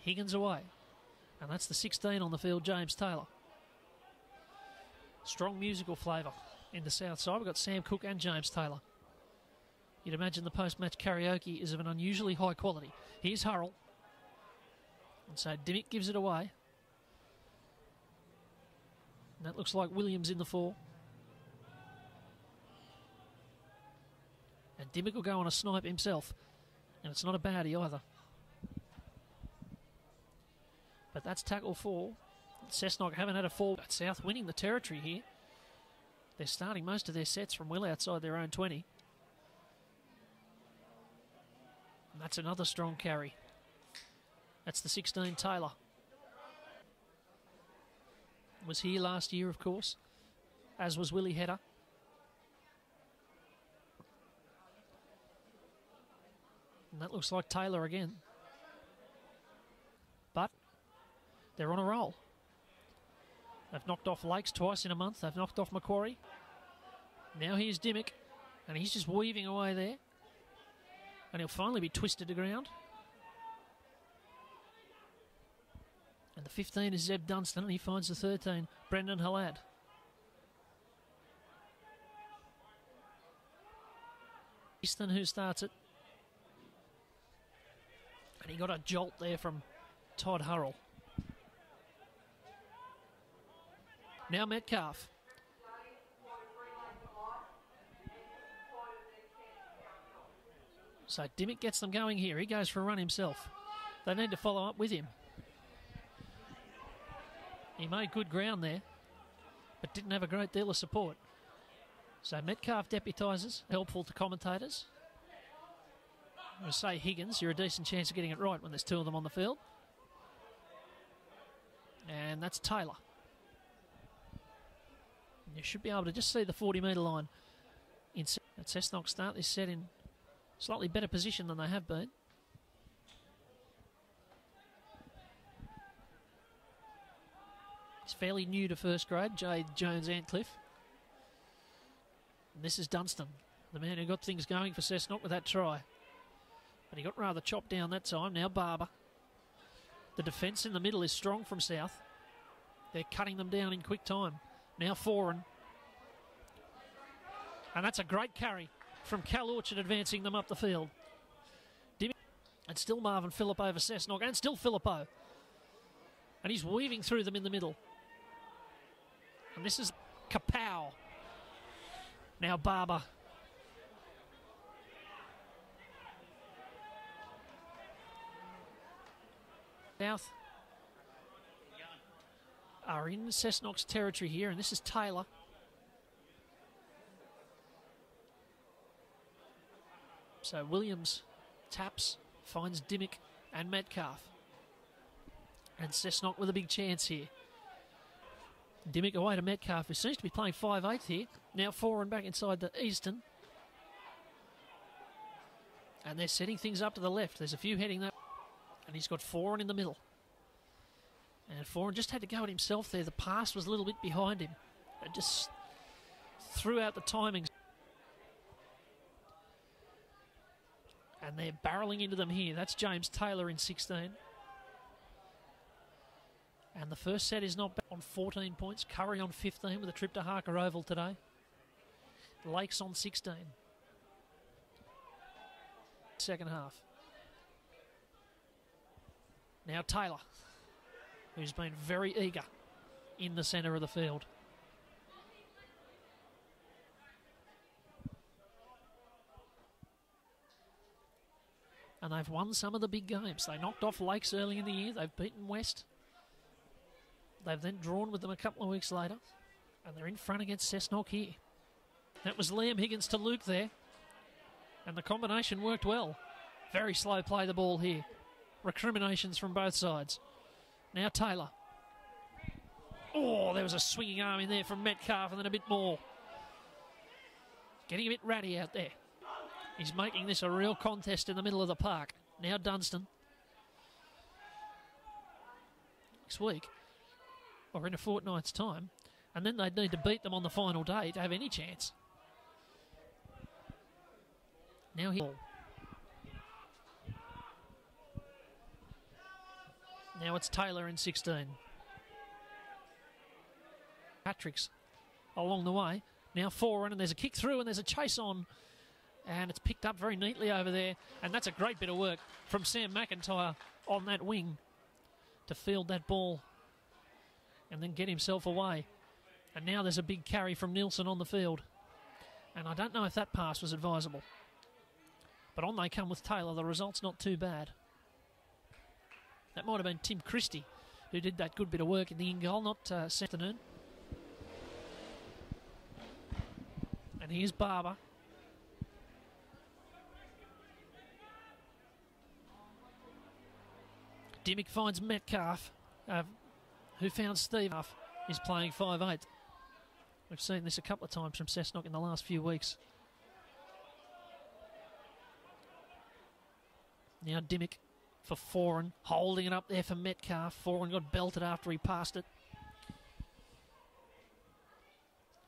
Higgins away. And that's the 16 on the field, James Taylor. Strong musical flavour in the south side. We've got Sam Cooke and James Taylor. You'd imagine the post-match karaoke is of an unusually high quality. Here's Hurrell. And so Dimmick gives it away. And that looks like Williams in the 4. And Dimmick will go on a snipe himself. And it's not a baddie either. But that's tackle 4. Cessnock haven't had a fall. But South winning the territory here. They're starting most of their sets from well outside their own 20. And that's another strong carry. That's the 16 Taylor. Was here last year, of course, as was Willie Hedder. And that looks like Taylor again. But they're on a roll. They've knocked off Lakes twice in a month. They've knocked off Macquarie. Now here's Dimmick, and he's just weaving away there. And he'll finally be twisted to ground. And the 15 is Zeb Dunstan, and he finds the 13, Brendan Halad. Easton who starts it. And he got a jolt there from Todd Hurrell. Now Metcalf. So Dimmick gets them going here. He goes for a run himself. They need to follow up with him. He made good ground there, but didn't have a great deal of support. So Metcalf deputises, helpful to commentators. I'm going to say Higgins, you're a decent chance of getting it right when there's 2 of them on the field. And that's Taylor. You should be able to just see the 40-metre line. Cessnock start this set in slightly better position than they have been. He's fairly new to first grade, Jade Jones-Antcliffe. And this is Dunstan, the man who got things going for Cessnock with that try. But he got rather chopped down that time. Now Barber. The defence in the middle is strong from South. They're cutting them down in quick time. Now Foran. And that's a great carry from Cal Orchard, advancing them up the field. And still Marvin Phillip over Cessnock, and still Phillippo. And he's weaving through them in the middle. And this is Kapow. Now Barber. South are in Cessnock's territory here, and this is Taylor. So Williams taps, finds Dimmick and Metcalf. And Cessnock with a big chance here. Dimmick away to Metcalf, who seems to be playing 5/8 here. Now Foran back inside the Easton. And they're setting things up to the left. There's a few heading that. And he's got Foran in the middle. And Foran just had to go at himself there. The pass was a little bit behind him. It just threw out the timings. And they're barrelling into them here. That's James Taylor in 16. And the first set is not bad on 14 points. Curry on 15 with a trip to Harker Oval today. Lakes on 16. Second half. Now Taylor, who's been very eager in the centre of the field. And they've won some of the big games. They knocked off Lakes early in the year. They've beaten West. They've then drawn with them a couple of weeks later. And they're in front against Cessnock here. That was Liam Higgins to Luke there. And the combination worked well. Very slow play the ball here. Recriminations from both sides. Now Taylor. Oh, there was a swinging arm in there from Metcalf, and then a bit more. Getting a bit ratty out there. He's making this a real contest in the middle of the park. Now Dunstan. Next week, or in a fortnight's time, and then they'd need to beat them on the final day to have any chance. Now he. Now it's Taylor in 16. Patrick's along the way. Now forward, and there's a kick through, and there's a chase on. And it's picked up very neatly over there. And that's a great bit of work from Sam McIntyre on that wing to field that ball and then get himself away. And now there's a big carry from Nielsen on the field. And I don't know if that pass was advisable. But on they come with Taylor. The result's not too bad. That might have been Tim Christie who did that good bit of work in the in-goal, not Afternoon. And here's Barber. Dimmick finds Metcalf, who found Steve. Is playing 5'8". We've seen this a couple of times from Cessnock in the last few weeks. Now Dimmick for Foran, holding it up there for Metcalf. Foran got belted after he passed it.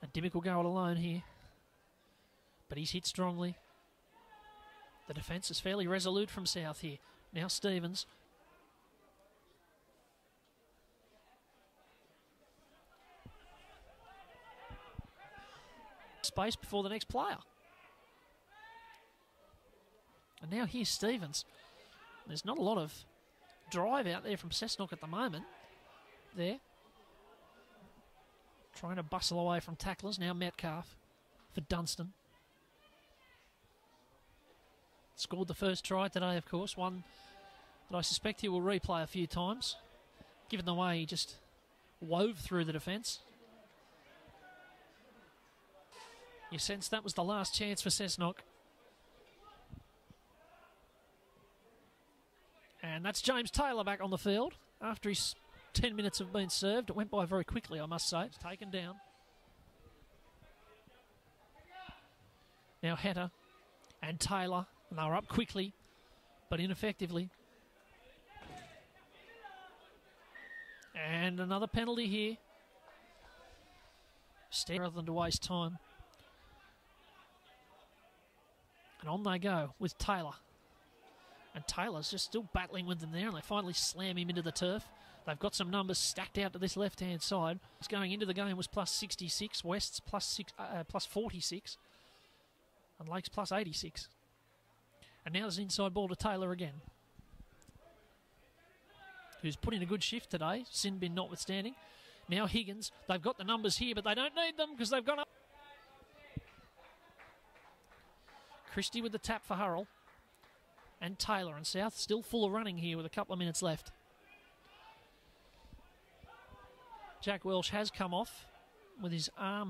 And Dimmick will go it alone here. But he's hit strongly. The defence is fairly resolute from South here. Now Stevens. Space before the next player. And now here's Stevens. There's not a lot of drive out there from Cessnock at the moment. There. Trying to bustle away from tacklers. Now Metcalf for Dunstan. Scored the first try today, of course. One that I suspect he will replay a few times, given the way he just wove through the defence. You sense that was the last chance for Cessnock. And that's James Taylor back on the field after his 10 minutes have been served. It went by very quickly, I must say. It's taken down. Now Hatter and Taylor, and they were up quickly, but ineffectively. And another penalty here. Rather than to waste time. And on they go with Taylor. And Taylor's just still battling with them there, and they finally slam him into the turf. They've got some numbers stacked out to this left-hand side. He's going into the game was plus 66, West's plus 46, and Lake's plus 86. And now there's an inside ball to Taylor again, who's put in a good shift today, sin bin notwithstanding. Now Higgins, they've got the numbers here, but they don't need them because they've gone up. Christie with the tap for Hurrell. And Taylor, and South still full of running here with a couple of minutes left. Jack Welsh has come off with his arm